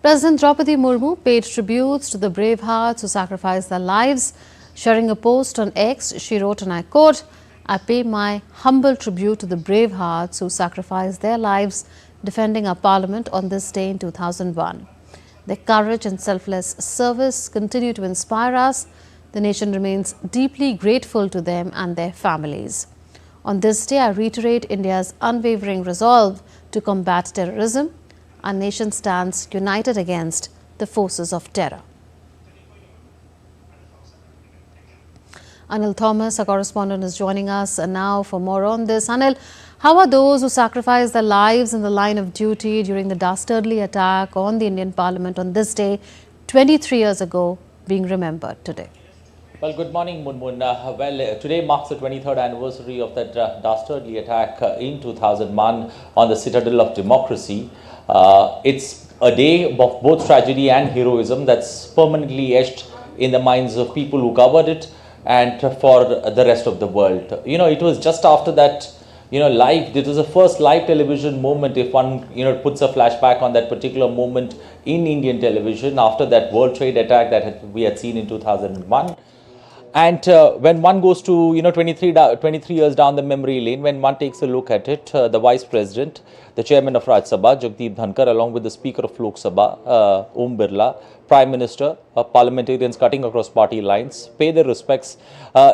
President Draupadi Murmu paid tributes to the brave hearts who sacrificed their lives. Sharing a post on X, she wrote, and I quote, "I pay my humble tribute to the brave hearts who sacrificed their lives defending our parliament on this day in 2001. Their courage and selfless service continue to inspire us. The nation remains deeply grateful to them and their families. On this day, I reiterate India's unwavering resolve to combat terrorism. Our nation stands united against the forces of terror." Anil Thomas, our correspondent, is joining us now for more on this. Anil, how are those who sacrificed their lives in the line of duty during the dastardly attack on the Indian Parliament on this day 23 years ago being remembered today? Well, good morning, Munmun. Today marks the 23rd anniversary of that dastardly attack in 2001 on the citadel of democracy. It's a day of both tragedy and heroism that's permanently etched in the minds of people who covered it and for the rest of the world. You know, it was just after that, it was the first live television moment, if one, puts a flashback on that particular moment in Indian television after that World Trade attack that we had seen in 2001. And when one goes to, 23 years down the memory lane, when one takes a look at it, the Vice President, the Chairman of Rajya Sabha, Jagdeep Dhankar, along with the Speaker of Lok Sabha, Om Birla, Prime Minister, parliamentarians cutting across party lines, pay their respects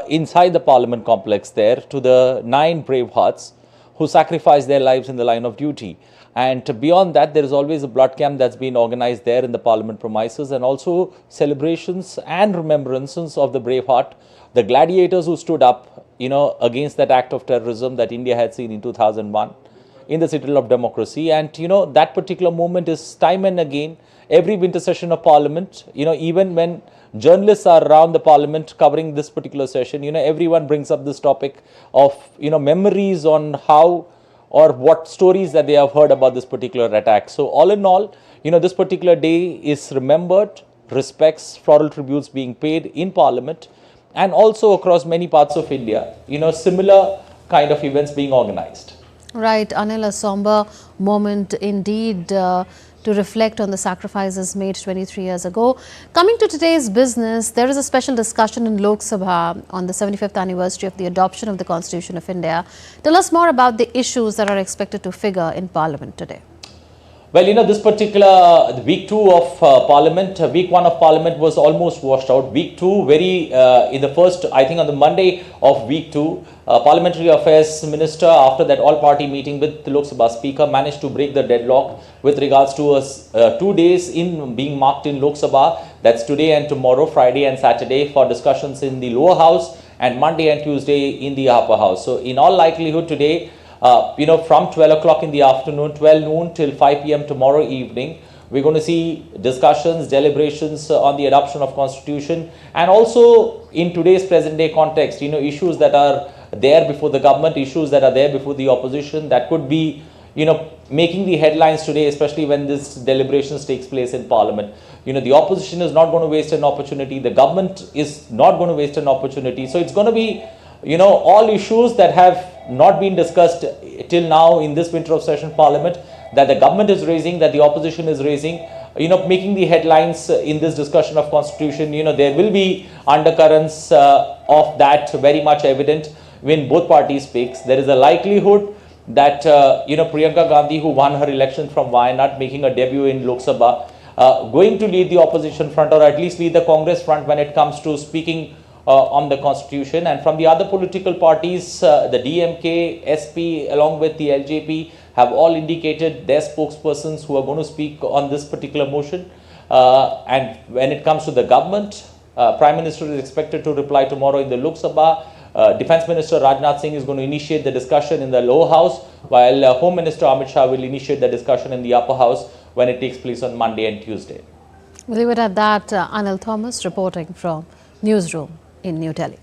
inside the Parliament complex there to the 9 brave hearts who sacrificed their lives in the line of duty. And beyond that, there is always a blood camp that's been organized there in the Parliament premises, and also celebrations and remembrances of the brave heart, the gladiators who stood up, against that act of terrorism that India had seen in 2001 in the citadel of democracy. And, that particular moment is time and again, every winter session of Parliament, even when journalists are around the Parliament covering this particular session, everyone brings up this topic of, memories on how or what stories that they have heard about this particular attack. So all in all, this particular day is remembered, respects, floral tributes being paid in Parliament and also across many parts of India, similar kind of events being organized. Right, Anil, a somber moment indeed to reflect on the sacrifices made 23 years ago. Coming to today's business, there is a special discussion in Lok Sabha on the 75th anniversary of the adoption of the Constitution of India. Tell us more about the issues that are expected to figure in Parliament today. Well, this particular week 2 of Parliament, week 1 of Parliament was almost washed out. Week 2, in the first, I think on the Monday of week 2, Parliamentary Affairs Minister, after that all-party meeting with the Lok Sabha Speaker, managed to break the deadlock with regards to 2 days in being marked in Lok Sabha. That's today and tomorrow, Friday and Saturday, for discussions in the lower house, and Monday and Tuesday in the upper house. So in all likelihood today, from 12 o'clock in the afternoon, 12 noon till 5 p.m. tomorrow evening, we're going to see discussions, deliberations on the adoption of Constitution, and also in today's present day context, issues that are there before the government, issues that are there before the opposition that could be, making the headlines today, especially when this deliberations takes place in Parliament. The opposition is not going to waste an opportunity. The government is not going to waste an opportunity. So it's going to be, all issues that have not been discussed till now in this winter of session Parliament, that the government is raising, that the opposition is raising, making the headlines in this discussion of Constitution. There will be undercurrents of that very much evident when both parties speaks. There is a likelihood that, Priyanka Gandhi, who won her election from Wayanad, making a debut in Lok Sabha, going to lead the opposition front, or at least lead the Congress front when it comes to speaking on the Constitution. And from the other political parties, the DMK, SP, along with the LJP, have all indicated their spokespersons who are going to speak on this particular motion. And when it comes to the government, Prime Minister is expected to reply tomorrow in the Lok Sabha. Defence Minister Rajnath Singh is going to initiate the discussion in the lower house, while Home Minister Amit Shah will initiate the discussion in the upper house when it takes place on Monday and Tuesday. We'll leave it at that. Anil Thomas reporting from Newsroom in New Delhi.